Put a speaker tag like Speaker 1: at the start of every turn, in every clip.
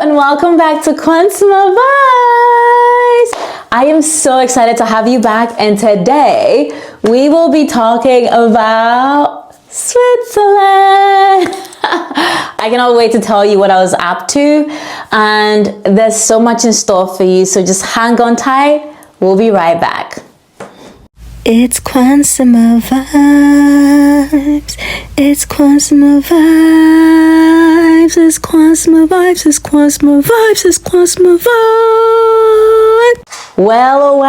Speaker 1: and welcome back to Quansima Vibes. I am so excited to have you back, and today we will be talking about Switzerland. I cannot wait to tell you what I was up to, and there's so much in store for you, so just hang on tight. We'll be right back. It's Quansima Vibes. It's Quansima Vibes. It's Quansima Vibes. It's Quansima Vibes. It's Quansima Vibes. Well,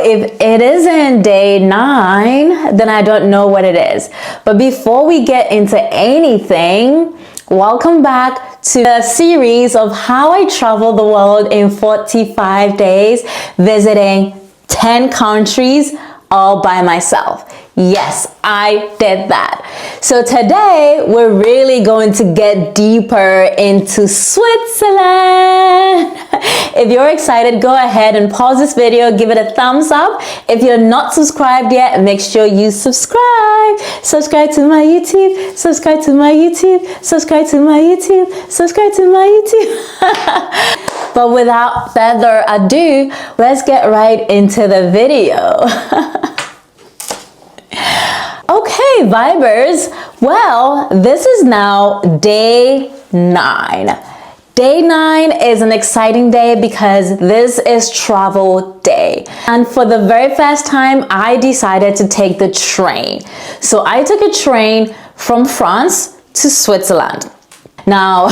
Speaker 1: if it isn't day 9, then I don't know what it is. But before we get into anything, welcome back to the series of how I travel the world in 45 days, visiting 10 countries all by myself. Yes, I did that. So today we're really going to get deeper into Switzerland. If you're excited, go ahead and pause this video, give it a thumbs up. If you're not subscribed yet, make sure you subscribe. Subscribe to my YouTube, subscribe to my YouTube, subscribe to my YouTube, subscribe to my YouTube. But without further ado, let's get right into the video. Okay, Vibers. Well, this is now day 9. Day 9 is an exciting day because this is travel day. And for the very first time, I decided to take the train. So I took a train from France to Switzerland. Now,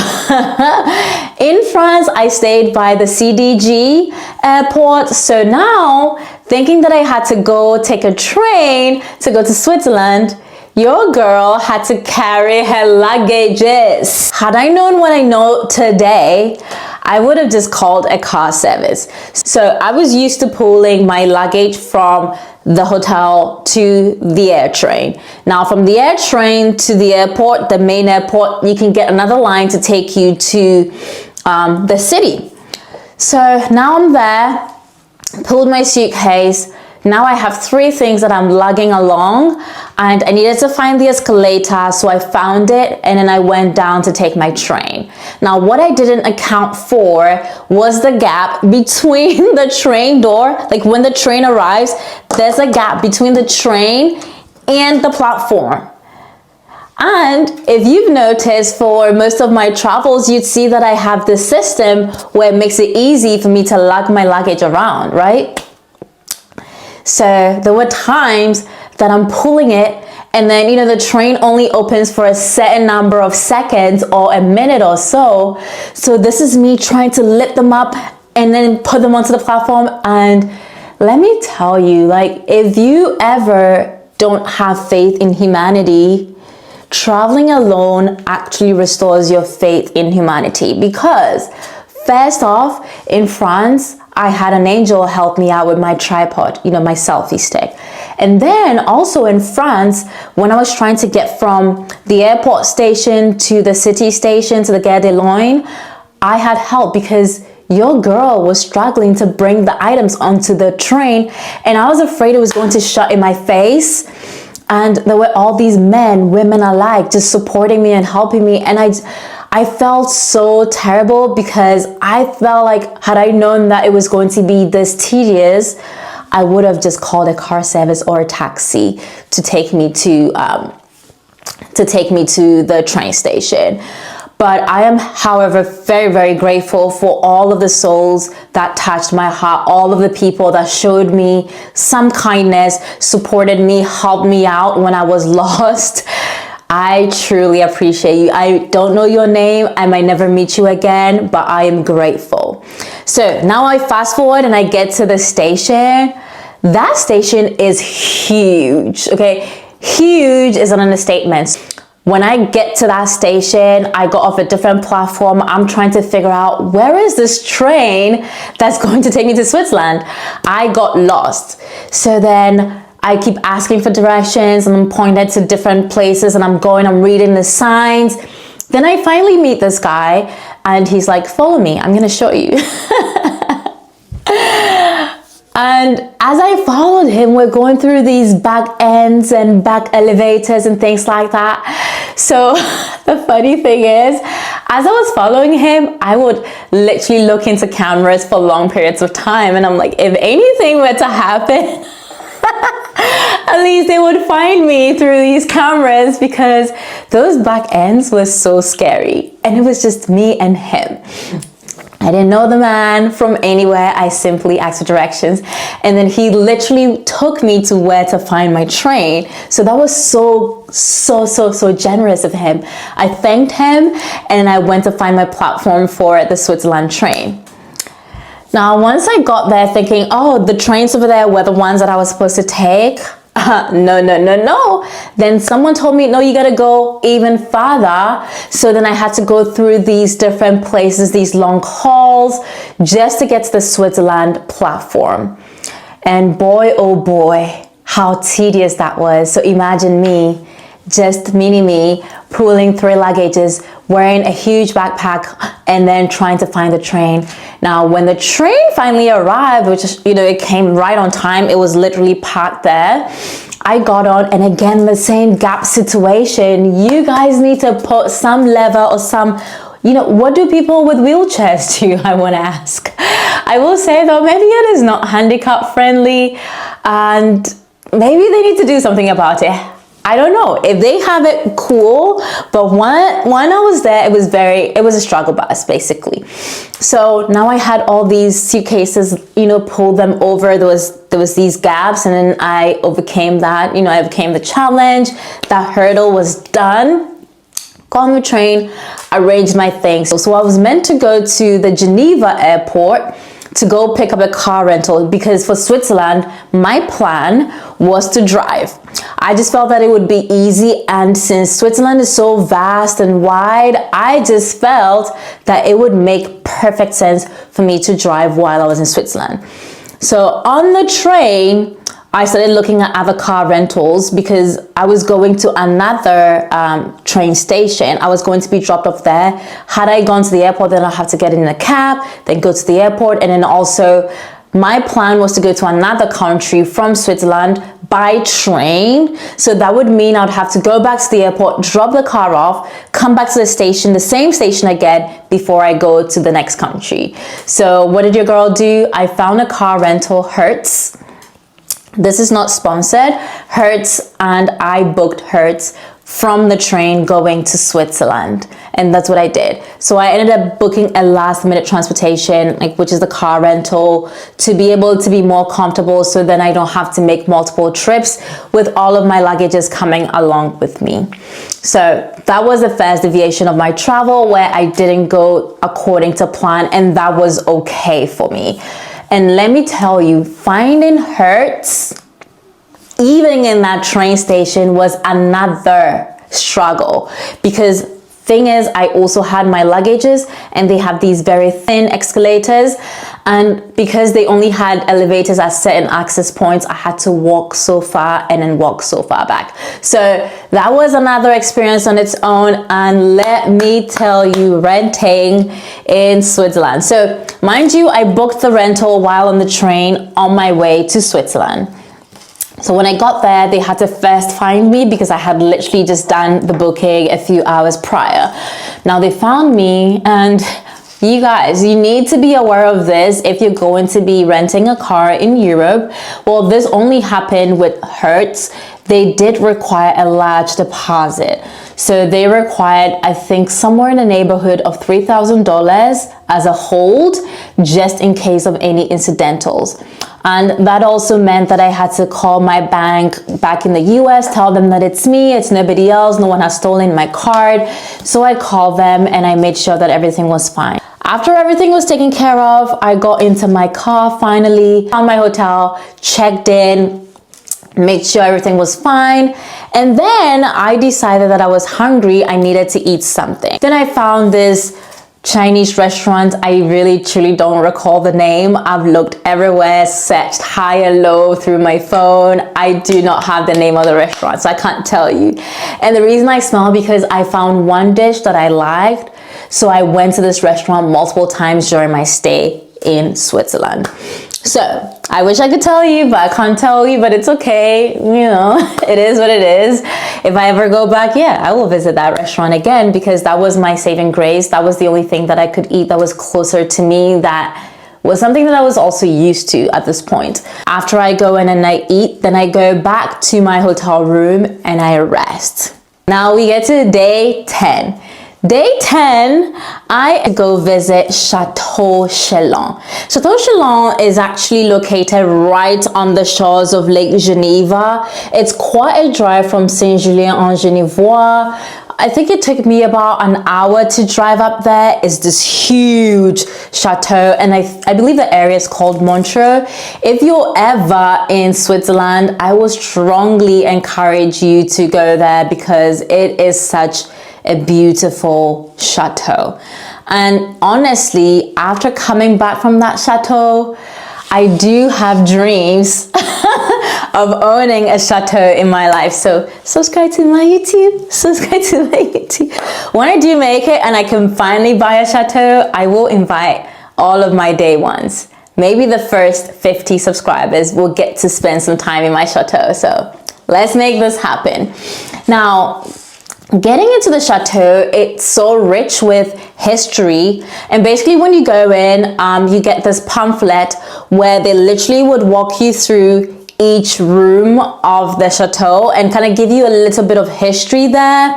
Speaker 1: in France, I stayed by the CDG airport. So now, thinking that I had to go take a train to go to Switzerland, your girl had to carry her luggages. Had I known what I know today, I would have just called a car service. So I was used to pulling my luggage from the hotel to the air train. Now from the air train to the airport, the main airport, you can get another line to take you to the city. So now I'm there, pulled my suitcase. Now I have 3 things that I'm lugging along, and I needed to find the escalator, so I found it, and then I went down to take my train. Now what I didn't account for was the gap between the train door. Like when the train arrives, there's a gap between the train and the platform. And if you've noticed, for most of my travels, you'd see that I have this system where it makes it easy for me to lug my luggage around, right? So there were times that I'm pulling it, and then, the train only opens for a certain number of seconds or a minute or so. So this is me trying to lift them up and then put them onto the platform. And let me tell you, like, if you ever don't have faith in humanity, traveling alone actually restores your faith in humanity. Because first off, in France, I had an angel help me out with my tripod, my selfie stick. And then also in France, when I was trying to get from the airport station to the city station to the Gare de Lyon, I had help because your girl was struggling to bring the items onto the train, and I was afraid it was going to shut in my face. And there were all these men, women alike, just supporting me and helping me. And I felt so terrible because I felt like, had I known that it was going to be this tedious, I would have just called a car service or a taxi to take me to the train station. But I am, however, very, very grateful for all of the souls that touched my heart, all of the people that showed me some kindness, supported me, helped me out when I was lost. I truly appreciate you. I don't know your name. I might never meet you again, but I am grateful. So now I fast forward and I get to the station. That station is huge, okay? Huge is an understatement. When I get to that station, I got off a different platform. I'm trying to figure out, where is this train that's going to take me to Switzerland? I got lost. So then I keep asking for directions, and I'm pointed to different places, and I'm reading the signs. Then I finally meet this guy, and he's like, follow me, I'm gonna show you. And as I followed him, we're going through these back ends and back elevators and things like that. So the funny thing is, as I was following him, I would literally look into cameras for long periods of time. And I'm like, if anything were to happen, at least they would find me through these cameras, because those back ends were so scary. And it was just me and him. I didn't know the man from anywhere. I simply asked for directions, and then he literally took me to where to find my train. So that was so generous of him. I thanked him, and I went to find my platform for the Switzerland train. Now, once I got there thinking, oh, the trains over there were the ones that I was supposed to take. No. Then someone told me, no, you gotta go even farther. So then I had to go through these different places, these long halls, just to get to the Switzerland platform. And boy, oh boy, how tedious that was. So imagine me, just me, pulling 3 luggages, wearing a huge backpack, and then trying to find the train. Now, when the train finally arrived, which, it came right on time, it was literally parked there. I got on, and again, the same gap situation. You guys need to put some lever or some, what do people with wheelchairs do? I want to ask. I will say though, maybe it is not handicap friendly, and maybe they need to do something about it. I don't know. If they have it, cool. But when I was there, it was a struggle bus, basically. So now I had all these suitcases, pulled them over. There was these gaps, and then I overcame that. I overcame the challenge. That hurdle was done. Got on the train, arranged my things. So I was meant to go to the Geneva airport to go pick up a car rental, because for Switzerland, my plan was to drive. I just felt that it would be easy, and since Switzerland is so vast and wide, I just felt that it would make perfect sense for me to drive while I was in Switzerland. So on the train, I started looking at other car rentals, because I was going to another train station. I was going to be dropped off there. Had I gone to the airport, then I'd have to get in a cab, then go to the airport. And then also my plan was to go to another country from Switzerland by train. So that would mean I'd have to go back to the airport, drop the car off, come back to the station, the same station again, before I go to the next country. So what did your girl do? I found a car rental, Hertz. This is not sponsored, Hertz, and I booked Hertz from the train going to Switzerland, and that's what I did. So I ended up booking a last minute transportation, which is the car rental, to be able to be more comfortable, so then I don't have to make multiple trips with all of my luggages coming along with me. So that was the first deviation of my travel, where I didn't go according to plan, and that was okay for me. And let me tell you, finding Hertz, even in that train station, was another struggle, because thing is, I also had my luggages, and they have these very thin escalators, and because they only had elevators at certain access points, I had to walk so far and then walk so far back. So that was another experience on its own. And let me tell you, renting in Switzerland. So mind you, I booked the rental while on the train on my way to Switzerland. So when I got there, they had to first find me, because I had literally just done the booking a few hours prior. Now they found me, and you guys, you need to be aware of this if you're going to be renting a car in Europe. Well, this only happened with Hertz. They did require a large deposit. So they required, I think, somewhere in the neighborhood of $3,000 as a hold, just in case of any incidentals. And that also meant that I had to call my bank back in the US, tell them that it's me, it's nobody else, no one has stolen my card. So I called them, and I made sure that everything was fine. After everything was taken care of, I got into my car finally, found my hotel, checked in, made sure everything was fine. And then I decided that I was hungry, I needed to eat something. Then I found this Chinese restaurant. I really truly don't recall the name. I've looked everywhere, searched high and low through my phone. I do not have the name of the restaurant, so I can't tell you. And the reason I smile, because I found one dish that I liked, so I went to this restaurant multiple times during my stay in Switzerland. So I wish I could tell you, but I can't tell you, but it's okay. You know, it is what it is. If I ever go back, yeah, I will visit that restaurant again, because that was my saving grace. That was the only thing that I could eat that was closer to me, that was something that I was also used to at this point. After I go in and I eat, then I go back to my hotel room and I rest. Now we get to day 10. Day 10, I go visit Chateau Chelon. Chateau Chelon is actually located right on the shores of Lake Geneva. It's quite a drive from Saint-Julien-en-Genevois. I think it took me about an hour to drive up there. It's this huge chateau, and I believe the area is called Montreux. If you're ever in Switzerland, I will strongly encourage you to go there, because it is such a beautiful chateau. And honestly, after coming back from that chateau, I do have dreams of owning a chateau in my life. So subscribe to my YouTube, subscribe to my YouTube. When I do make it and I can finally buy a chateau, I will invite all of my day ones. Maybe the first 50 subscribers will get to spend some time in my chateau. So let's make this happen. Now, getting into the chateau, it's so rich with history, and basically when you go in, you get this pamphlet where they literally would walk you through each room of the chateau and kind of give you a little bit of history there,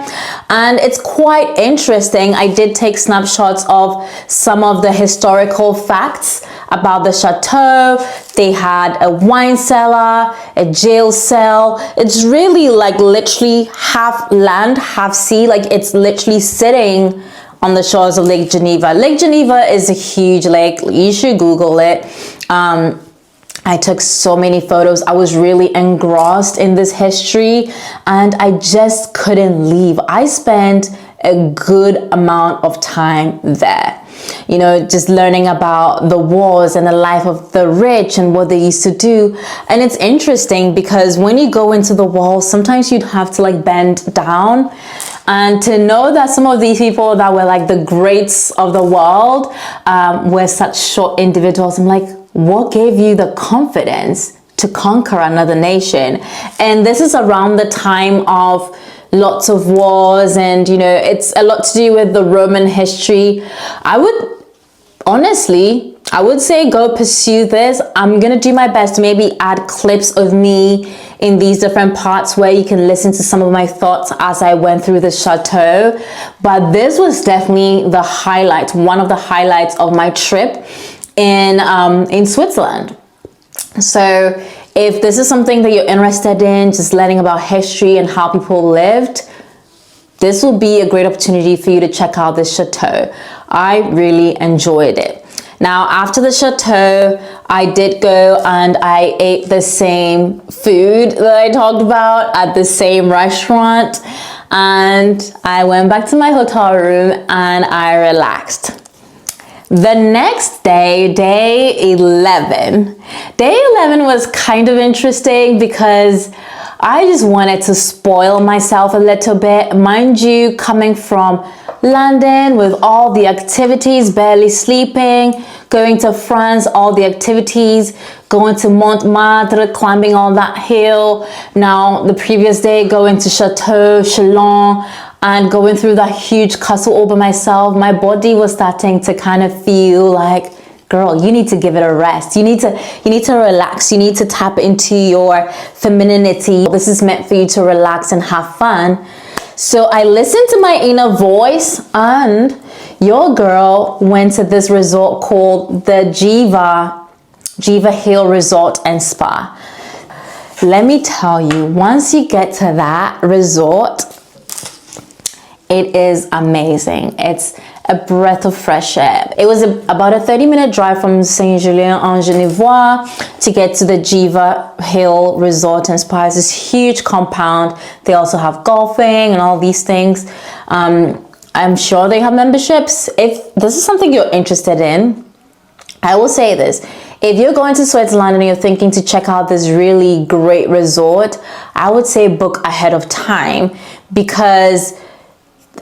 Speaker 1: and it's quite interesting. I did take snapshots of some of the historical facts about the chateau. They had a wine cellar, a jail cell. It's really like literally half land, half sea. Like it's literally sitting on the shores of Lake Geneva. Lake Geneva is a huge lake. You should Google it. I took so many photos. I was really engrossed in this history and I just couldn't leave. I spent a good amount of time there, you know, just learning about the wars and the life of the rich and what they used to do. And it's interesting because when you go into the walls, sometimes you'd have to like bend down, and to know that some of these people that were like the greats of the world were such short individuals, I'm like, what gave you the confidence to conquer another nation? And this is around the time of lots of wars, and you know, it's a lot to do with the Roman history. I would say go pursue this. I'm gonna do my best to maybe add clips of me in these different parts where you can listen to some of my thoughts as I went through the chateau. But this was definitely the highlight, one of the highlights of my trip in Switzerland. So if this is something that you're interested in, just learning about history and how people lived, this will be a great opportunity for you to check out this chateau. I really enjoyed it. Now, after the chateau, I did go and I ate the same food that I talked about at the same restaurant, and I went back to my hotel room and I relaxed. The next day, day 11. Day 11 was kind of interesting because I just wanted to spoil myself a little bit. Mind you, coming from London with all the activities, barely sleeping, going to France, all the activities, going to Montmartre, climbing all that hill. Now, the previous day, going to Chateau Chelon, and going through that huge castle all by myself, my body was starting to kind of feel like, girl, you need to give it a rest. You need to relax. You need to tap into your femininity. This is meant for you to relax and have fun. So I listened to my inner voice, and your girl went to this resort called the Jiva Hill Resort and Spa. Let me tell you, once you get to that resort, it is amazing. It's a breath of fresh air. It was about a 30-minute drive from Saint-Julien-en-Genevois to get to the Jiva Hill Resort and Spa. It's this huge compound. They also have golfing and all these things. I'm sure they have memberships. If this is something you're interested in, I will say this. If you're going to Switzerland and you're thinking to check out this really great resort, I would say book ahead of time, because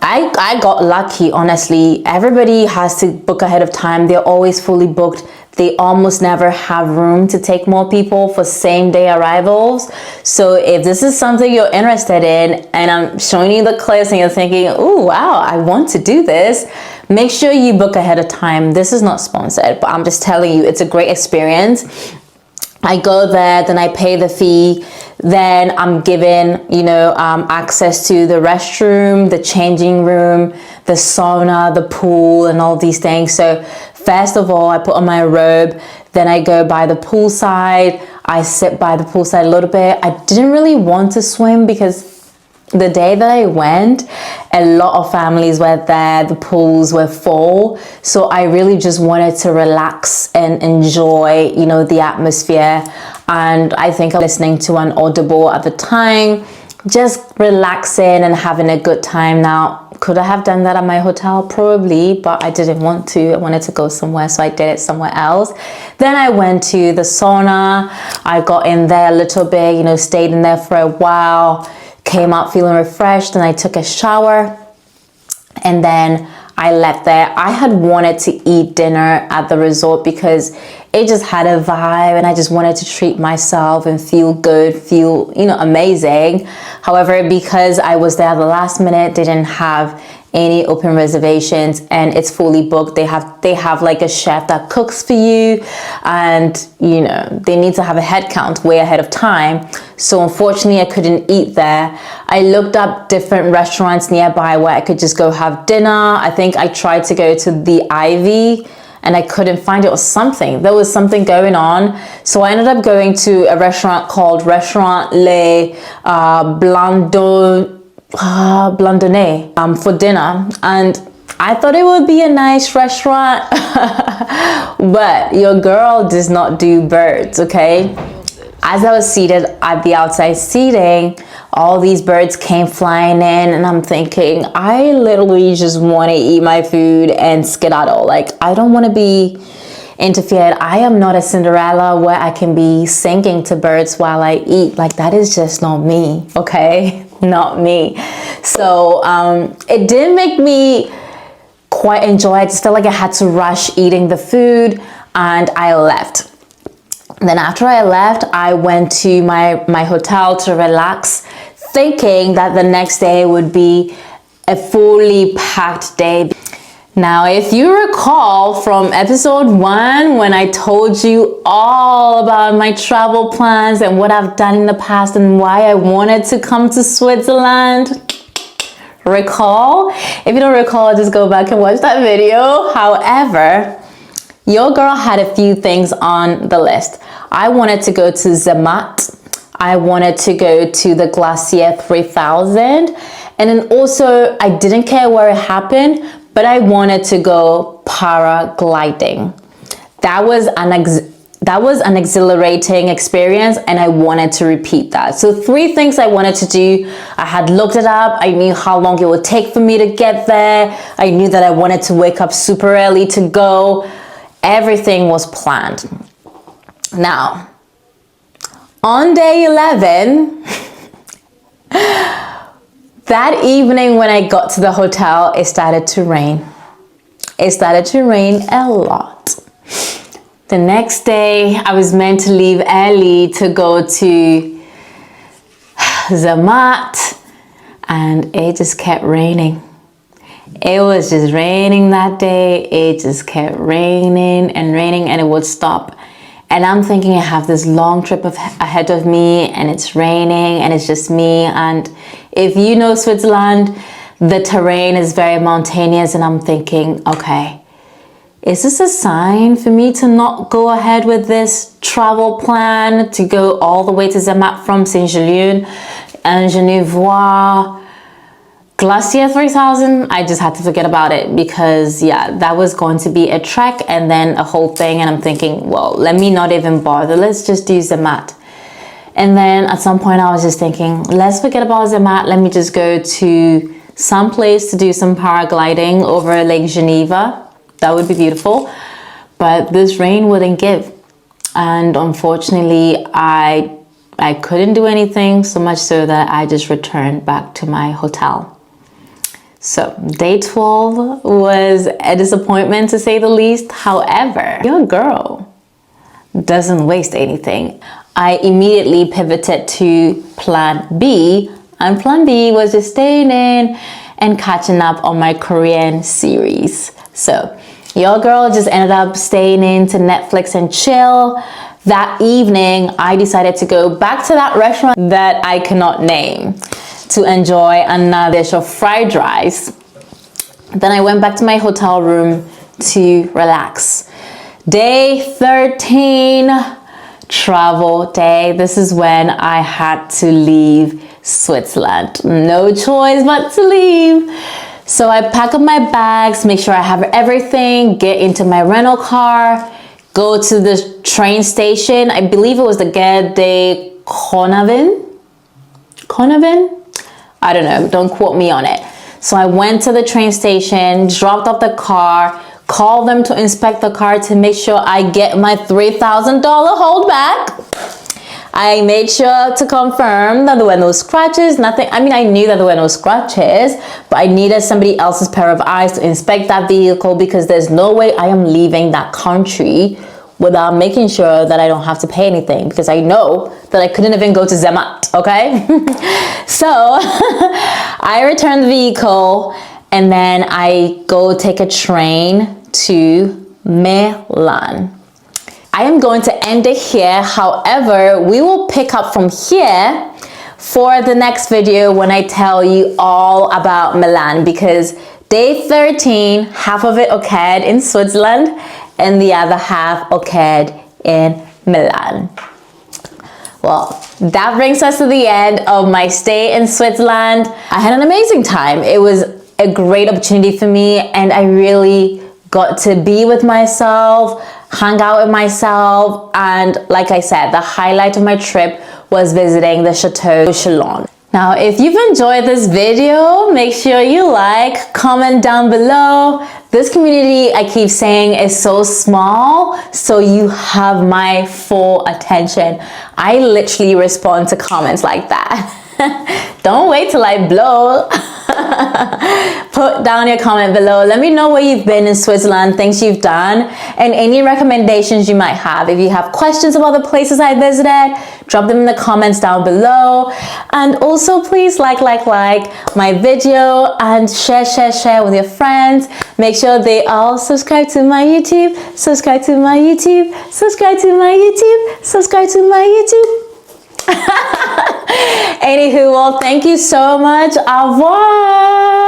Speaker 1: I got lucky, honestly. Everybody has to book ahead of time. They're always fully booked. They almost never have room to take more people for same day arrivals. So if this is something you're interested in and I'm showing you the clips and you're thinking, oh wow, I want to do this, make sure you book ahead of time. This is not sponsored, but I'm just telling you, it's a great experience. I go there, then I pay the fee, then I'm given, access to the restroom, the changing room, the sauna, the pool, and all these things. So first of all, I put on my robe, then I go by the poolside. I sit by the poolside a little bit. I didn't really want to swim because the day that I went, a lot of families were there, the pools were full. So I really just wanted to relax and enjoy, the atmosphere. And I think I was listening to an Audible at the time, just relaxing and having a good time. Now, could I have done that at my hotel? Probably, but I didn't want to. I wanted to go somewhere, so I did it somewhere else. Then I went to the sauna. I got in there a little bit, stayed in there for a while. Came out feeling refreshed, and I took a shower, and then I left there. I had wanted to eat dinner at the resort because it just had a vibe, and I just wanted to treat myself and feel good, feel, amazing. However, because I was there at the last minute, they didn't have any open reservations, and it's fully booked. They have like a chef that cooks for you, and they need to have a head count way ahead of time. So unfortunately I couldn't eat there. I looked up different restaurants nearby where I could just go have dinner. I think I tried to go to the Ivy and I couldn't find it, or something. There was something going on. So I ended up going to a restaurant called Restaurant Les Blandonnais for dinner, and I thought it would be a nice restaurant, but your girl does not do birds, okay? As I was seated at the outside seating, all these birds came flying in, and I'm thinking, I literally just want to eat my food and skedaddle. Like, I don't want to be interfered. I am not a Cinderella where I can be singing to birds while I eat. Like, that is just not me, okay? Not me. So it didn't make me quite enjoy it. I just felt like I had to rush eating the food, and I left. Then after I left, I went to my hotel to relax, thinking that the next day would be a fully packed day. Now, if you recall from episode 1, when I told you all about my travel plans and what I've done in the past and why I wanted to come to Switzerland, recall? If you don't recall, just go back and watch that video. However, your girl had a few things on the list. I wanted to go to Zermatt. I wanted to go to the Glacier 3000. And then also, I didn't care where it happened, but I wanted to go paragliding. That was an exhilarating experience, and I wanted to repeat that. So 3 things I wanted to do. I had looked it up. I knew how long it would take for me to get there. I knew that I wanted to wake up super early to go. Everything was planned. Now, on day 11, that evening when I got to the hotel, it started to rain. It started to rain a lot. The next day, I was meant to leave early to go to Zermatt, and it just kept raining. It was just raining that day. It just kept raining, and it would stop. And I'm thinking I have this long trip ahead of me, and it's raining, and it's just me. And if you know Switzerland, the terrain is very mountainous, and I'm thinking, okay, is this a sign for me to not go ahead with this travel plan to go all the way to Zermatt from Saint-Julien and Genevois? Glacier 3000, I just had to forget about it because, yeah, that was going to be a trek and then a whole thing. And I'm thinking, well, let me not even bother. Let's just do Zermatt. And then at some point I was just thinking, let's forget about Zermatt. Let me just go to some place to do some paragliding over Lake Geneva. That would be beautiful. But this rain wouldn't give. And unfortunately, I couldn't do anything, so much so that I just returned back to my hotel. So day 12 was a disappointment to say the least. However, your girl doesn't waste anything. I immediately pivoted to plan B, and plan B was just staying in and catching up on my Korean series. So your girl just ended up staying in to Netflix and chill. That evening, I decided to go back to that restaurant that I cannot name to enjoy another dish of fried rice. Then I went back to my hotel room to relax. Day 13, travel day. This is when I had to leave Switzerland. No choice but to leave. So I pack up my bags, make sure I have everything, get into my rental car, go to the train station. I believe it was the Gare de Konavin? I don't know, don't quote me on it. So I went to the train station, dropped off the car, called them to inspect the car to make sure I get my $3,000 holdback. I made sure to confirm that there were no scratches, nothing. I mean, I knew that there were no scratches, but I needed somebody else's pair of eyes to inspect that vehicle because there's no way I am leaving that country without making sure that I don't have to pay anything, because I know that I couldn't even go to Zermatt, okay? So I returned the vehicle and then I go take a train to Milan. I am going to end it here. However, we will pick up from here for the next video when I tell you all about Milan, because day 13, half of it occurred in Switzerland and the other half occurred in Milan. Well, that brings us to the end of my stay in Switzerland. I had an amazing time. It was a great opportunity for me, and I really got to be with myself, hang out with myself, and like I said, the highlight of my trip was visiting the Chateau Chalon. Now, if you've enjoyed this video, make sure you like, comment down below. This community, I keep saying, is so small, so you have my full attention. I literally respond to comments like that. Don't wait till I blow. Put down your comment below. Let me know where you've been in Switzerland, things you've done, and any recommendations you might have. If you have questions about the places I visited, drop them in the comments down below. And also please like my video and share with your friends. Make sure they all subscribe to my YouTube, subscribe to my YouTube, subscribe to my YouTube, subscribe to my YouTube. Anywho, well, thank you so much. Au revoir.